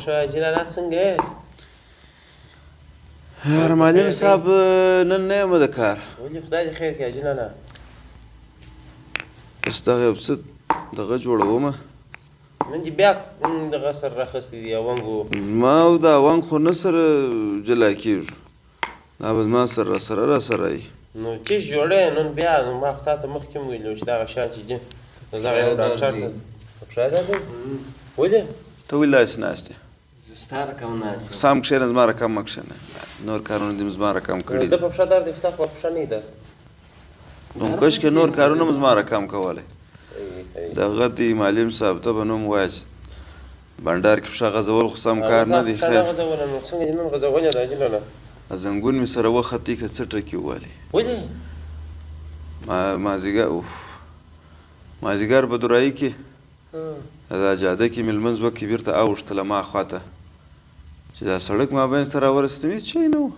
ښه جلاله څنګه یې؟ یار معلم صاحب نن نه یم د کار. ولې خدای دې خیر کړي جلاله؟ اوس دغه یو څه دغه جوړومه. نن دې بیا دغه سر راخستی دی اونګو. ما او دا اونګ خو نه سره جلا کېږو، دا به زما سره راسره وي. نو چیش جوړی نن بیا ما خو تا ته مخکې هم ویلي وو چې دغه شیان چې دي نو دغه یو ډاکټر ته پښه درد ولې؟ ته ولې داسې ناست یې؟ ستا رقم ناست یم. سم کښېنه، زما رقم مه کښېنه. نور کارونه دې زما رقم کړي ده په پښه درد دی، ستا خو په پښه نه یې درد. نو کاشکې نور کارونه هم زما رقم کولی. دغه دی معلم صاحب ته به نوم ووایه چې بنډار کې پښه غځول خو سم کار نه دی. پښه نه غځوله نو څنګه دې نن غځولې ده جلاله؟ زنګون مې سره وختې که څه ټکي ووالې. ولې؟ مازدیګر په دورایي کې دا جاده کې مې لمونځ وکړې بېرته اوښتله ما خواته چې دا سړک مابین ته راورسېدم هېڅ شی نه و.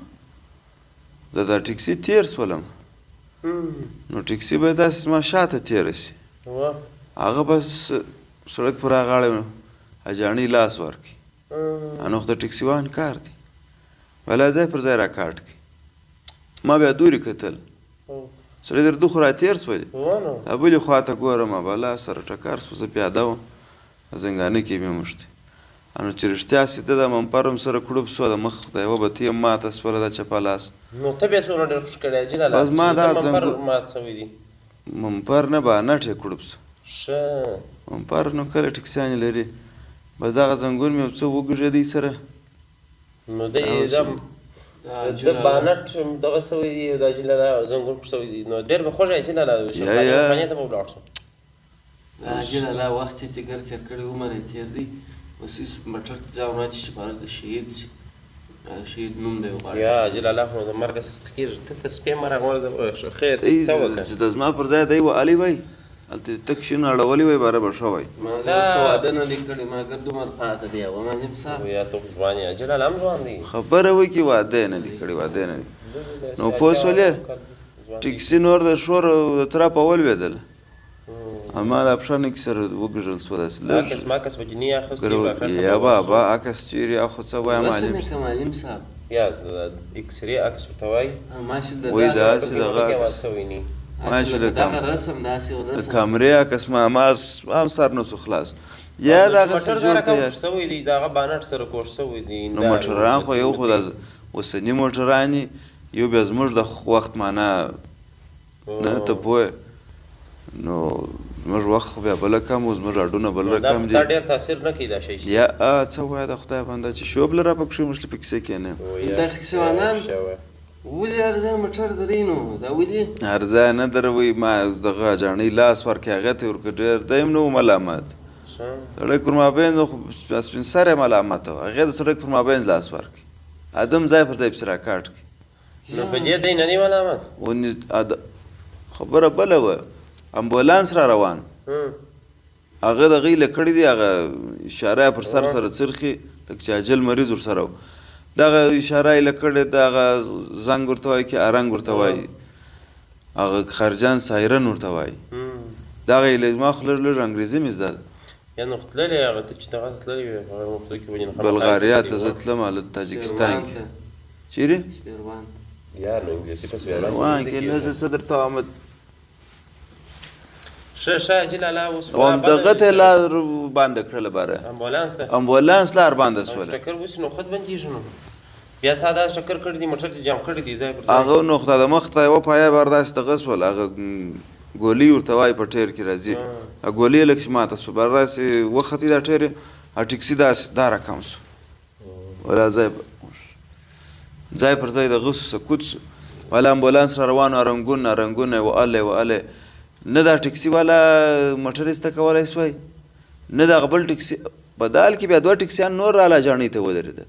زه دا ټکسي تېر شولم نو ټکسي به داسې زما شاته تېره شي، هغه بس سړک پر هغه غاړه اجاڼۍ لاس ورکړي. نو خو د ټکسي وان کار دی، ولا ځای پر ځای راکاټ کړي. ما بیا دورې کتل، سړی در دو خو راتېر شولې، بلې خواته ګورم بلا سره ټکر شو. زه پیاده وم، زنګانه کې مې مشتې. نو چې رښتیا سیده د ممپر هم سره کړوب شوه، د مخ د یوه بتۍ هم ماته شوله دا چپه لاس. نو ته بیا څومره ډېر خوش کړی جلاله؟ بس ما دا ممپر مات شوی دی. ممپر نه بانټ یې کړوب شو. ښه ممپر نو کله ټکسیانې لري، بس دغه زنګون مې یو څه وګږېدی سره. نو د بانټ دغه شوی دی او دا جلاله زنګون پټ شوی دی، نو ډېر به خوږی جلاله خانې ته به ولاړ شم. جلاله وخت یې تېر کړی، عمر یې تېر دی، اوس هېڅ موټر ته ځان واچي چې بهر د شهید شي. شهید نوم دی غواړي. یا جلاله خو د مرګه سخت کېږي، ته ته سپی مرغ ورځه خیر څه وکړه چې د زما پر ځای دی وهلی وی، هلته یې تک شین اړولی وی باره به ښه وی. ما اوس واده نه دی کړی، ما ګرد عمر پاته دی. او معلم صاحب یا ته خو ځوان یې، جلاله هم ځوان دی. خبره وکړي واده یې نه دی کړی، واده یې نه دی. نو پوه شولې ټکسي نور د شور د ترپ ولوېدله، اما دا پښه نه کې سره وګږل شوه داسې لږ. عکس ماکس به جیني اخیستی یا بابا عکس چیرې اخو څه وایه رسم یې که معلم صاحب؟ یا اکسرې عکس ورته وایي. ماشاءالله وایي داسې دغه دغه رسم داسې د کامرې عکس ما هم سر نه شو خلاص. یا دغسې جوړ کوږ شوی دی، دغه بانټ سره کوږ شوی دی. نو موټران خو یو خو د اوسني موټران یو بیا زموږ د وخت معنا نه ته پوهې، نو زموږ وخت خو بیا بله کم و، زموږ اډونه بله کم دي. دا ډېر تاثیر نه کوي دا شی. یا څه وایه د خدای بنده چې شوبله را پکښې مشلې په کیسه کې نه یم. دا ټکسیوانان ولې هر ځای موټر درئ نو دا ولې؟ هر ځای نه دروي، ما دغه اجاڼۍ لاس ورکړې هغې ته یې ورکړه، ډېر دی هم نه و ملامت. سړک پر مابین سپین سری ملامته وه، هغې د سړک پر مابین لاس ورکړي، ادم ځای پر ځای پسې راکاټ کړي. نو په دې دی نه دی ملامت؟ خبره بله وه، امبولانس را روان، هغه دغه یې کړي دي، هغه اشاره یې پر سر سره څرخي لکه چې عاجل مریض ورسره و، دغه اشاره یې کړې، دغه زنګ ورته وایي که ارنګ ورته وایي، هغه خارجان سایرن ورته وایي. دغه یې ما خو لږ لږ انګریزي مې زده ده. یا نو تللی هغه ته چې دغه ته تللی وې هغه وختو کې ولې بلغاریا ته زه تلم هلته تاجکستان کې. چیرې؟ سپیروان. یا نو انګلیسي په سپیروان کې نه زه څه درته وایم. ښه ښه جلاله اوس همدغه ته یې لار بنده کړله باره، امبولانس ته امبولانس لار بنده شوله. ټکر وشي نو خود بندېږي. نو بیا تا داسې ټکر کړی دی، موټر دې جام کړی دی ځای پر ځای. هغه نو خدای د مخ ته یوه پایه بار داسې دغه شوله، هغه ګولۍ ورته وایي په ټیر کې راځي، ګولۍ یې لږ چې ماته شوه، بار داسې وختې دا ټیر یې ټکسي داسې دا رقم شو، ولا ځای پر ځای دغه شو، سکوت شو. ولا امبولانس را روان و، رنګونه یې وهلی نه دا ټکسي والا موټر ایسته کولی شوی، نه دغه بل ټکسي بدال کې بیا دوه ټکسیان نور راله اجاڼۍ ته ودرېده.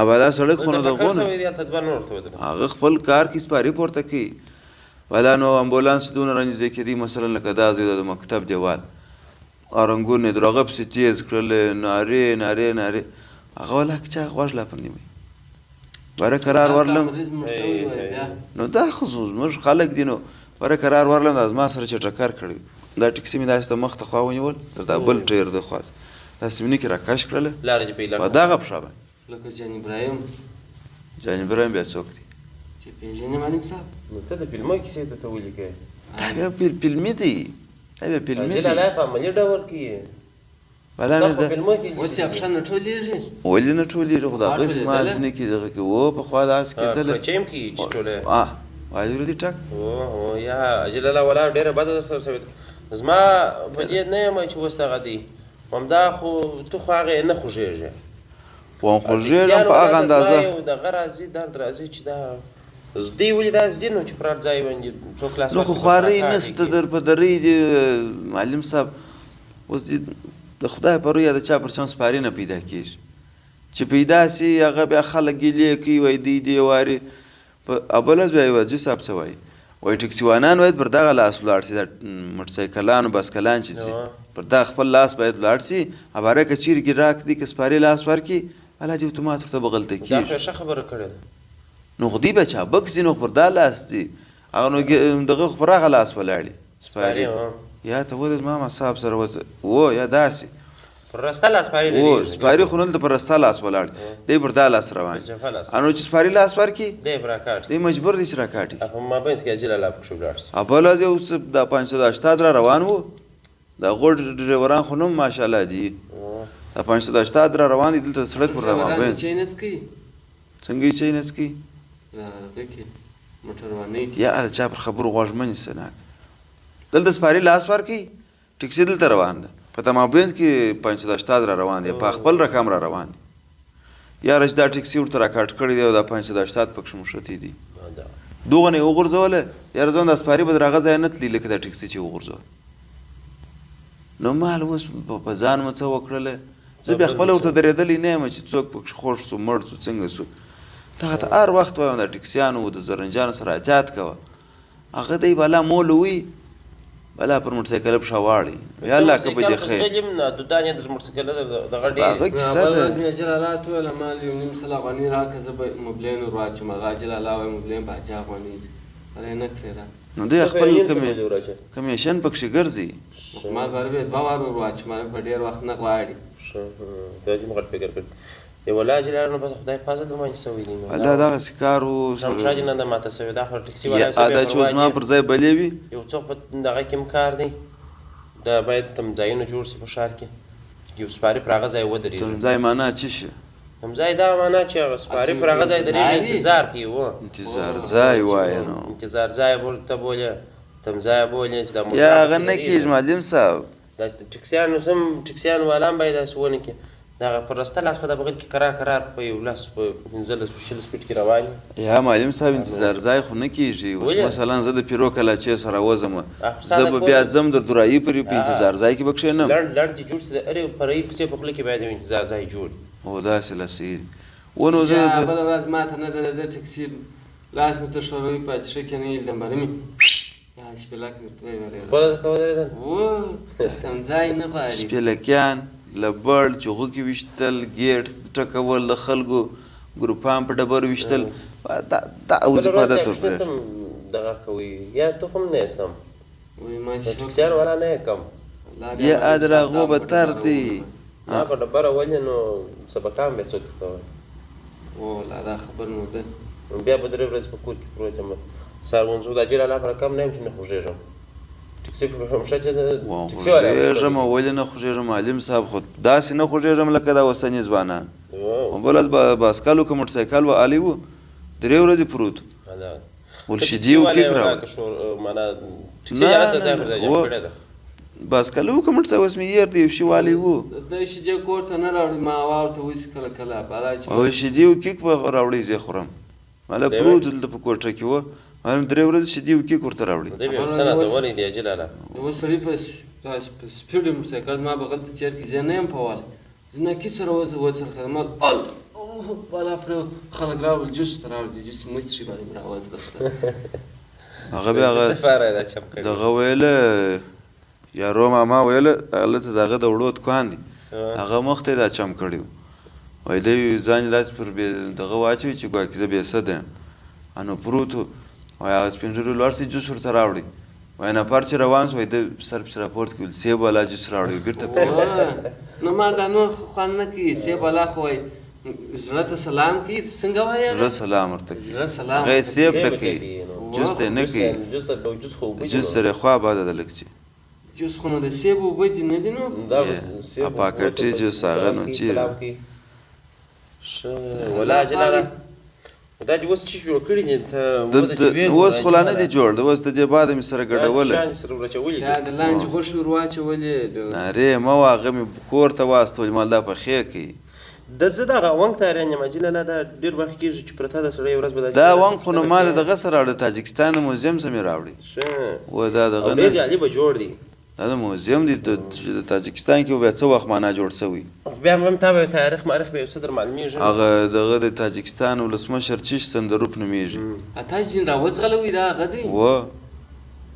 ابا دا سړک خو نو دغه هغه خپل کار کې سپاري پورته کوي. ولا نو امبولانس چې دونه رانږدې کېدي، مثلا لکه دا ځای د مکتب دیوال، رنګونه یې در هغه پسې تیز کړل، نارې هغه ولا که چا غوږ لا پر نیوی باره قرار ورلم. نو دا خو زموږ خلک دي، نو باره قرار ورلم، دا زما سره چې ټکر کړی، دا ټکسي مې داسې د مخ ته خوا ونیول، تر دا بل ټیر د خواست دا سیمیني کې راکش کړله لاره دې پیدا په کړه. دغه پښه باندې لکه جان ابراهیم جان ابراهیم بیا څوک دی چې پېژنې معلم صاحب نو ته د فلمو کیسې ته ولیکې دا بیا فلمي دی دا بیا فلمي حاجي دی لالا په عملي ډول کې بلا دا مې په ده فلمو کې اوس یې افشان نه ټولېږي ولې نه ټولېږي خو د هغه ټولېدله؟ مازنې کې دغه کې و پخوا داسې کېدله چیم کې چې ټوله واجر دي ټک او یا حاجي لالا ولا ډېره بده در سره شوې ده. زما په دې نه یم چې اوس دغه دی همدا خو ته خو هغې نه خوږېږې و خوږېږم په هغه اندازه یو دغه راځي درد راځي چې دا دوی ولې داسې دي نو چې پر هر ځای باندې څوک لاس نو خو خوارۍ نسته در په درۍ دي معلم صاحب اوس دې د خدای په روی یا د چا پر چم سپاري نه پیدا کېږي چې پیدا سي هغه بیا خلک ګیلې کوي وایي دی واري په بله بیا یو حاجي صاحب څه وایي وایي ټکسیوانان باید پر دغه لاس ولاړ سي دا موټرسایکلان بسکلان چې ځي پر دغه خپل لاس باید ولاړ سي هواره که چیرې ګراک دي که سپاري لاس ورکړي الله دې اتومات ورته به غلطه دا کېږي خو ښه خبره کړې ده نو خو دوی به چابک ځي نو پر دا لاس ځي هغه نو دغه خو پر هغه لاس ولاړي سپاري یا ته ودې ماما صاحب سره و یا داسې پر رسته لاس سپاري دی و سپاري خو نلته پر رسته لاس ولاړ دی پر دا لاس روان انو چې سپاري لاس ورکړي دی پر راکاټ دی مجبور دی چې راکاټي په مابینځ کې حاجي لالا پکښې ولاړ سي بله ځای اوس دا 580 را روان وو دا غوړ ډریوران خو نوم ماشاءالله دي دا 580 را روان دي دلته سړک پر روان چای نه څکوي څنګه یې چای نه څکوي دغه کې موټروانۍ کې یا د چا پر خبرو غوږ مه نیسه ناک دلته سپاري لاس ورکوي ټکسي دلته روان ده په تمابینځ کې 580 را روان دي په خپل رقم را روان دي یا رش دا ټکسي ورته راکاټ کړی دی او دا 580 پکښې مشتي دي دغه نه یې وغورځوله یاره زه هم دا سپاري به در هغه ځای نه تلي لکه دا ټکسي چې وغورځول نو مال اوس په ځان مو څه وکړله زه بیا خپله ورته درېدلی نه یم چې څوک پکښې خوږ سو مړ سو څنګه سو دغه ته هر وخت وایم دا ټکسیانو د زرنجانو سره احتیاط کوه هغه دی بالا مول وي بالا پر موټرسایکل پښه واړي یا الله که به دې خیر غلیم نه دودان یې د موټرسایکل دغه هغه ډېر کیسه ده مې جلالا ته ویله مال یو نیم سل افغاني راکړه زه به مبلین ور واچوم هغه جلالا وایي مبلین په اته افغاني دي هغه یې نه کړې را نو دی خپل کمیشن پکښې ګرځي ما بر به دوه وار ور واچوم په ډېر وخت نه غواړي ته دې غټ فکر کړ دی ولا جلال نو بس خدای فضل درمانه سوي دي الله دغسې کار و شاید نه د ماته سوي دا خو ټکسي والا دا چې اوس ما پر ځای بلې وي یو څوک په دغه کې هم کار دی دا باید تم ځایونه جوړ سي په ښار کې یو سپاري پر هغه ځای ودرېږي تم ځای معنا څه شي تم ځای دا معنا چې هغه سپاري پر هغه ځای درېږي انتظار کوي و انتظار ځای وایه نو انتظار ځای ورته بولې تم ځای بولې چې دا یا هغه نه کېږي معلم صاحب دا ټکسیانو سم ټکسیان والان باید داسې ونه کړي دغه پر رسته لاس په د بغل کې قرار په یو لاس په 15 شل سپیډ کې روان یا معلم صاحب انتظار ځای خو نه کېږي اوس مثلا زه د پیرو کلاچې سره وځم زه به بیا ځم د درایي پورې په انتظار ځای کې به کښېنم لنډ دې جوړ سي د هرې فرعي کوڅې په خوله کې باید یو انتظار ځای جوړ او داسې لاسې و نو زه بله ورځ ما ته نه درېده ټکسي لاس مې تر شوروي پاتې ښه کې نه یېلدم برې مې شپېلک مې ورته ویل خپله درته ودرېدل و تم ځای نه غواړي شپېلکیان له بړ چغو کې ویشتل ګیټ ټکول د خلکو ګروپان په ډبرو ویشتل دا وظیفه ده ته دغه کوي یا ته هم نه سم وایي ما ټکسیان والا نه کم یا ادراغو بتر دی ما په ډبره ولې نو سبقان به څوک کوي او لا دا خبر نو ده بیا به درې ورځې په کور کې پروت یم سهار ونځو دا جیل الله پر کم نه یم چې نه خوږېږم ټکسي په مشه چې ټکسي والا خوږېږم ولې نه خوږېږم معلم صاحب خو داسې نه خوږېږم لکه دا اوسني ځوانان بل باسکل و که موټرسایکل و عالي و 3 ورځې پروت ولشدي و کیک راوړ باسکل و که موټرسایکل اوس مې یېر دی یو شي والی و د شیدې کور ته نه راوړي ما ورته وایي کله کله بالا چې او شیدې و کیک به راوړي زه خورم مالا پروت دلته په کوټه کې و هم 3 ورځې شیدې و کیک ورته راوړي دی بیا څه نازولی دی جلاله یو سړي په سپیډ موټرسایکل ما بغل ته تېر کړي زه نه یم په والی زه ناکي سره وڅرخېدم ال بالا پرې خلک راوړل جوس ته راوړل جوس یې مچ شي باندې مې راوځغسته هغه بیا دغه ویله یارو ماما ویله هلته د هغه د وړو دوکان دی هغه مخ ته یې دا چم کړی و وایي دی ځان یې داسې پر دغه واچوي چې ګواکې زه بېسده یم نو پروت و وایي هغه سپین ږیري لوړ سي جوس ورته راوړي وایي نفر چې روان سو وایي ده سر پسې راپورته کړي ویل سیب والا جوس راوړی بېرته نو ما دا نور خو خوند نه کوي سیب الله خو وایي زړه ته سلام کوي څنګه وایي زړه سلام ورته کوي زړه سلام هغه سیب ته سیب ته کوي کوي، نو. جوس ته نه کوي جوس خو اوبه دي، جوس سره خوا باده د لږ چې جوس خو نو د سیب اوبه دي نه دي نو دا یې، سیب ا پاکټي جوس هغه نو چیرې؟ سلام کوي. ښه ولا جلاله دا چې اوس چې جوړ کړي دي ته اوس خو لا نه دي جوړ د اوس د دې بعد مې سره ګډوله شان سره ورچولي دا د لانجې غوښې ور واچولې نارې مه وه هغه مې کور ته واستول مال دا پخې کوي د زه دغه ونګ ته حیران یم جلاله دا ډېر وخت کېږي چې پرته ده سړی ورځ به دا ونګ خو نو ما د دغه سره راوړی تاجکستان د موزیم څه مې راوړی ښه و دا دغه او ډېر نه جالبه جوړ دي دا د موزیم دی د تاجکستان کې بیا څه وخت معنا جوړ سوی بیا هم تا به تاریخ معرخ به یو څه در معلومیږي هغه دغه د تاجکستان ولسمشر چیش سندروپ نومیږي اته جین راوځغلوي دا هغه دی و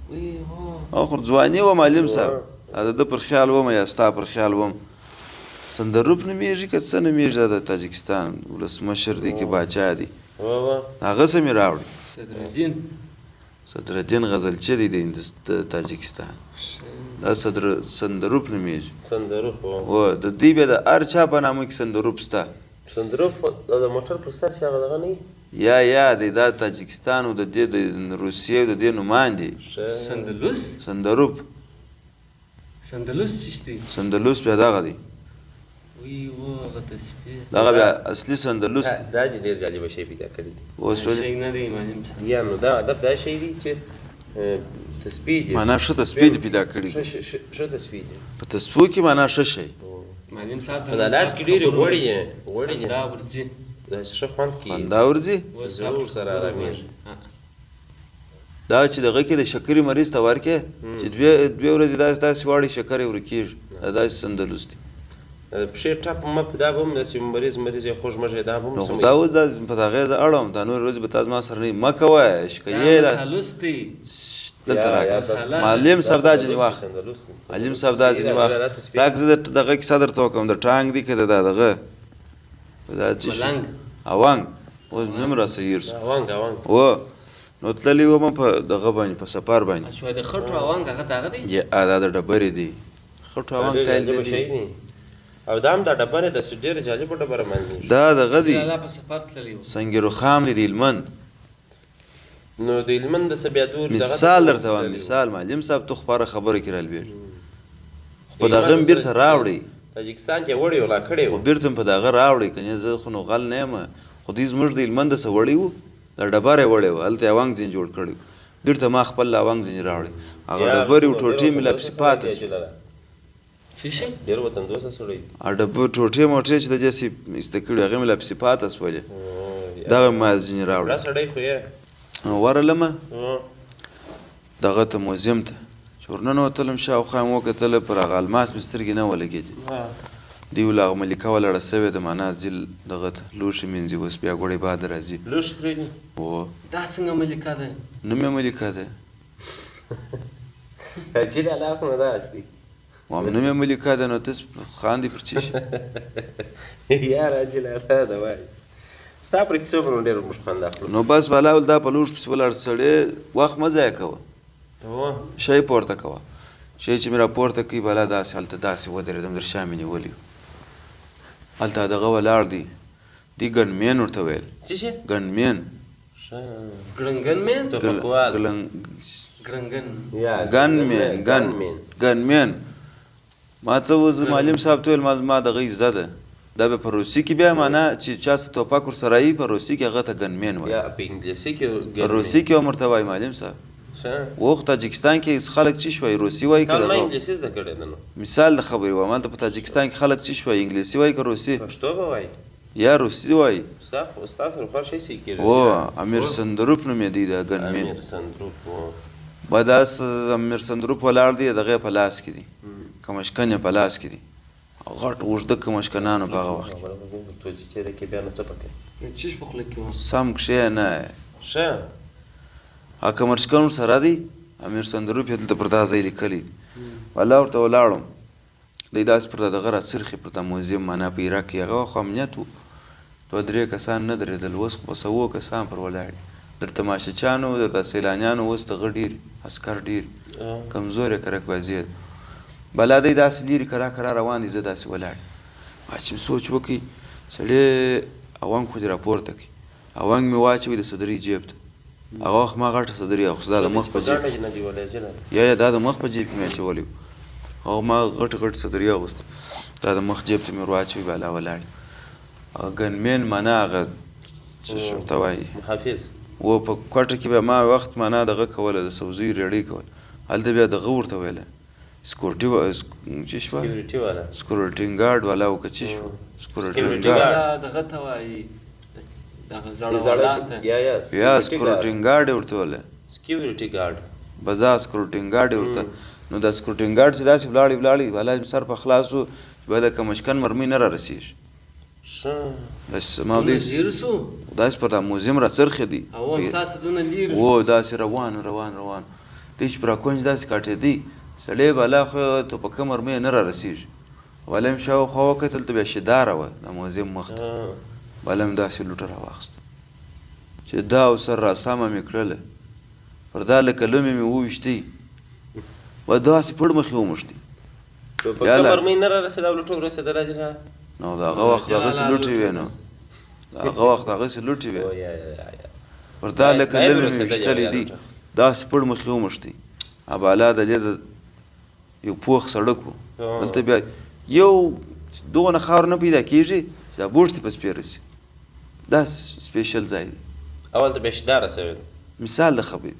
وی هو اخر ځواني و معلم صاحب دا د پر خیال وم یا ستا پر خیال وم سندروپ نومیږي که څه نومیږي دا د تاجکستان ولسمشر دی کې باچا دی هغه څه مې راوړي صدرالدین غزلچی دی د تاجکستان دا سندروپ نومیږي سندروپ و د دوی بیا د هر چا په نامه کې سندروپ سته سندروپ د موټر پر سر چې هغه دغه نه وي یا دی دا تاجکستان او د دې د روسیې او د دې نمایندې سندروپ سندلوس بیا دغه دی وی و هغه تصفیه دغه بیا اصلي سندلوس دی دا چې ډېر جالبه شی پیدا کړی دی اوس ولې شي نه دی معلم صاحب یا نو دا ادب دا شی دی چې تسبیح دی معنا ښه تسبیح دی پیدا کړی ښه تسبیح دی په تسبیح کې معنا ښه شی معلم صاحب په لاس کې ډېرې غوړې دي دا ورځي دا ښه خوند کوي خندا ورځي ضرور سره آرامېږي دا چې دغه کې د شکرې مریض ته ورکې چې دوې ورځې داسې واړې شکرې ورکېږي دا داسې سندلوس دی پښې ټپ مه په دا به هم داسې مریض یې خوږ مږی دا به هم نو دا اوس دا په هغې زه اړوم دا نورې ورځې به تا زما سره نه مه کوه شکیې دلته راکړه معلم صاحب دا ځینې واخله معلم صاحب دا ځینې واخله راکړه زه دغه کیسه درته وکړم د ټانګ دی که دا دغه دا چې اونګ اوس مې هم راسه هیر سو و نو تللی وم په دغه باندې په سفر باندې د خټو اونګ هغه دغه دی دا د ډبرې دی خټو اونګ تایل دی او دا هم دا ډبره د ډېره جالبه ډبره معلومېږي دا دغه دی په سفر تللی و سنگ رخام دی د هلمند نو د هلمند څه بیا دور مثال درته وایم مثال معلم صاحب تو خبره خبره کې رالوېږي خو په دغه هم بیرته راوړئ تاجکستان کې وړی ولا کړی خو بیرته هم په دغه راوړئ که نه زه خو نو غل نه یم خو دوی زموږ د هلمند څه وړی وو دا ډبره یې وړی وه هلته یې اونګ ځین جوړ کړی و بیرته ما خپل اونګ ځین راوړی هغه ډبرې و ټوټې مې لا پسې پاته فیشي ډېر وطن دوسته سړی ډبه ټوټې موټې چې د داسې ایسته کړي هغې مې لا پسې پاته سولې دغه ما ځینې راوړی دا سړی خو یې ورغلمه دغه ته موزیم ته چې ورننوتلم شاوخوا مې وکتله پر هغه الماس مې سترګې نه ولګېدې دوی ویل هغه ملیکه ولاړه سوې ده معنا ځي دغه ته لوښي مینځي اوس بیا ګوړې باد راځي لوښي پرېږدي دا څنګه ملیکه ده نوم یې ملیکه ده عجیل علاقه نه ده اصلي وایم نوم یې ملیکه ده نو تاسو خاندې پر چی شي یار عجیل علاقه ده وایي ستا پر کیسو به نو ډېر موږ خوند اخلو نو بس بالا ول دا په لوښ پسې ولاړ سړی وخت مه ضایع کوه شی پورته کوه شی چې مې راپورته کوي بالا داسې هلته داسې ودرېدم در شا مې نیولي هلته دغه ولاړ دی دی ګنمین ورته ویل څه شی ګنمین ګړنګن مین ګنمین ما څه وز معلم صاحب ته ویل ما دغه زده ده دا به په روسي کې بیا معنا چې چا څه توپک ورسره وي په روسي کې هغه ته ګنمین وایي یا په انګلیسي کې په روسي کې هم ورته وایي معلم صاحب اوخ تاجکستان کې خلک څه شوي روسي وایي که ما انګلیسي زده کړی ده نو مثال د خبرې وایم هلته په تاجکستان کې خلک څه شوي انګلیسي وایي که روسي پښتو به وایي یا روسي وایي ستا سره خوښ شی کېږي او امیر سندروپ نومېدی دا ګنمین امیر سندروپ به دا امیر سندروپ ولاړ دی دغه په لاس کې دی کمشکن یې په لاس کې دی غټ اوږده کمشکنانو په هغه وخت سم کښې نه ښه هغه کمرشکن ورسره دی امیر سندروپ یې دلته پر دا ځای لیکلی دی والله ورته ولاړم دی داسې پر دغه راڅرخي پر دا موزیم معنا په عراق کې هغه خو امنیت و دوه درې کسان نه درېدل اوس خو په سوو کسان پر ولاړ دي در تماشچیانو در سیلانیانو اوس دغه ډېر عسکر ډېر کمزورې کرک بازي بلا دی داسې لرې کرا کرا روان دي زه داسې ولاړ چې سوچ وکړي سړی اونګ خو دې راپورته کړي اونګ مې واچوي د صدرۍ جیب ته هغه وخت ما غټه صدرۍ اخیسته دا د مخ په جیب یا دا د مخ په جیب کې مې اچولی و هغه ما غټه غټه صدرۍ اغوسته دا د مخ جیب ته مې ور واچوي بالا ولاړ هغه ګنمین معنا هغه څه ورته وایي حافظ و په کوټه کې به ما وخت معنا دغه کوله د سبزیو ریړۍ کول هلته بیا دغه ورته ویله سکورټي چې شوه سکورټینګ ګارډ والا و که چې شوه سکورټینګ ګارډ دغه ته وایي دغه زړه والا ته یا سکورټینګ ګارډ یې ورته ویله سکیورټي ګارډ بس دا سکورټینګ ګارډ یې ورته نو دا سکورټینګ ګارډ چې داسې ولاړې والا سر په خلاص و چې به د کمشکن مرمۍ نه را رسېږي داسې ما داسې پر دا موزیم را څرخې دي و داسې روان دی چې پر اکونج داسې کاټېدی سړی بالا خو توپکه مرمۍ نه را رسېږي بالا مې شاوخوا وکتل ته بیا شیداره وه د موزیم مخ ته بالا مې داسې لوټه راواخیسته چې دا او سر راسامه مې کړله پر دا لکه لومې مې وویشتې و داسې پړ مخې وموښتې نو د هغه وخت هغسې لوټې وې نو د هغه وخت هغسې لوټې وې پر دا لکه لومې مې ویشتلې دي داسې پړ مخې وموښتې بالا د دې یو پوخ سړک و دلته بیا یو دغونه خاور نه پیدا کېږي چې دا بوټ دې په سپېره شي دا سپیشل ځای دی اول ته بیا شیداره سوې مثال د خبرې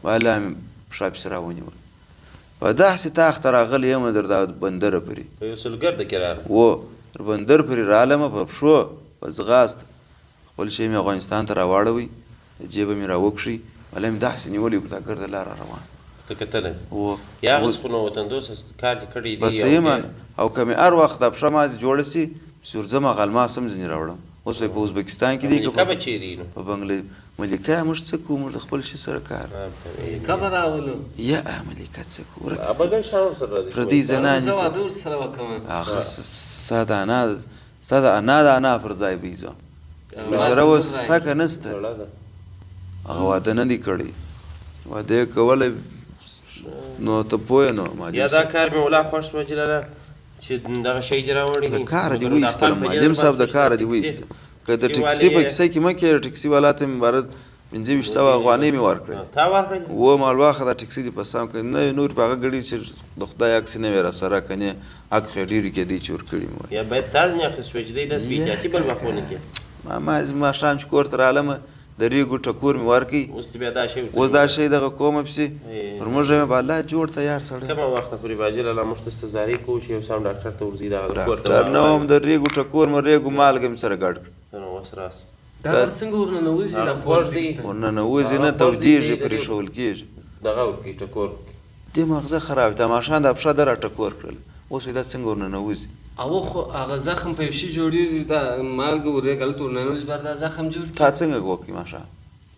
بالا مې پښه پسې راونیول په داسې تاخ ته راغلی یم در دا بندره پورې په یو سلګرده کې راغلی و تر بندر پورې رالمه په پښو په ځغاسته خپل شی مې افغانستان ته راواړوئ جیبه مې راوکښئ بالا مې داسې نیولې په دا ګرده لاره روان ته کتلی یا هغسې خو نو وطندوس کار دې کړی بس صحیح من او که مې هر وخت دا پښه مازې جوړه سي ورځم هغه الماس هم ځینې راوړم اوس په ازبکستان کې دی ملیکه به چیرې نو په بنګله ملیکه موږ څه کوو موږ د خپل شي سره کار ملیکه به راولو یا ملیکه څه کوو ابګل شاور سره راځي پردي زنانې هغه ستا د انا د انا پر ځای به یې ځم سره اوس ستا که نسته هغه واده نه دی کړی واده یې کولی نو ته پوه نو یا دا کار مې ولا خوښ شوه جلاله چې دغه شی دې راوړی د کاره دې وایستلم معلم صاحب د کاره دې وایسته که د ټکسي په کیسه کې مه کېږه ټکسي والا ته مې عبارت 2500 افغانۍ مې ورکړې تا ورکړې و مال واخه دا ټکسي دې په سام کړې نه نور په هغه ګړي چې د خدای عکس نه وي راسره کنې حق خو ډېرې کېدی چې ورکړي مې یا باید تاز نه اخیست شوی چې دی داسې بې احتیاطي بل وخت ونه کړي ماښام چې کور ته رالمه د ریګو ټکور مې ورکړي اوس دا شی دغه کومه پسې پر موږ مې به الله جوړ تیار سړی کومه وخته پورې باجي لاله موږ ته استزاري کوو چې یو سم ډاکټر ته ورځي دغه کور ته ډاکټر نه وم د ریګو ټکور مې ریګو مالګه مې سره ګډ کړ نو اوس راس دا څنګه ورننوځي دا خوږ دی ورننوځي نه تودېږي پرې ښول کېږي دغه ورکړي ټکور دې مغزه خراب دی ماښام دا پښه ده را ټکور کړل اوس دا څنګه ورننوځي او خو هغه زخم په شي جوړیږي دا مالګه ورې غلط ورننوځي بر دا زخم جوړ تا څنګه وکړې ماښام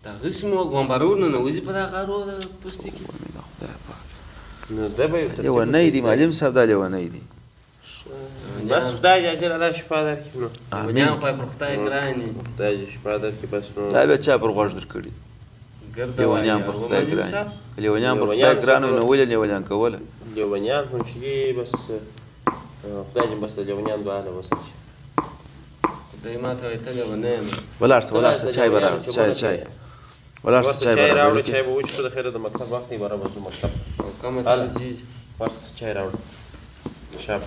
دا غسم او ګومبارو ورننوځي په دا غارو د پوستکي نو دا به لیونی دی معلم صاحب دا لیونی دی بس خدای اجر الله شفا درکړي نو امین خو پر خدای ګران دي خدای شفا درکړي بس نو دا به چا پر غوږ درکړي لیونیان پر خدای ګران لیونیان پر خدای ګران نو ولې لیونیان کوله لیونیان هم چې بس خدای دې بس د لیونیان دعا نه وساتي خدای ما ته ته لیونی ولاړ څه چای به راوړه چای ولاړ څه چای به راوړه چای به وچ د خیره د مکتب وخت یې برابر زو مکتب کومه ته جی ورس چای راوړه شاب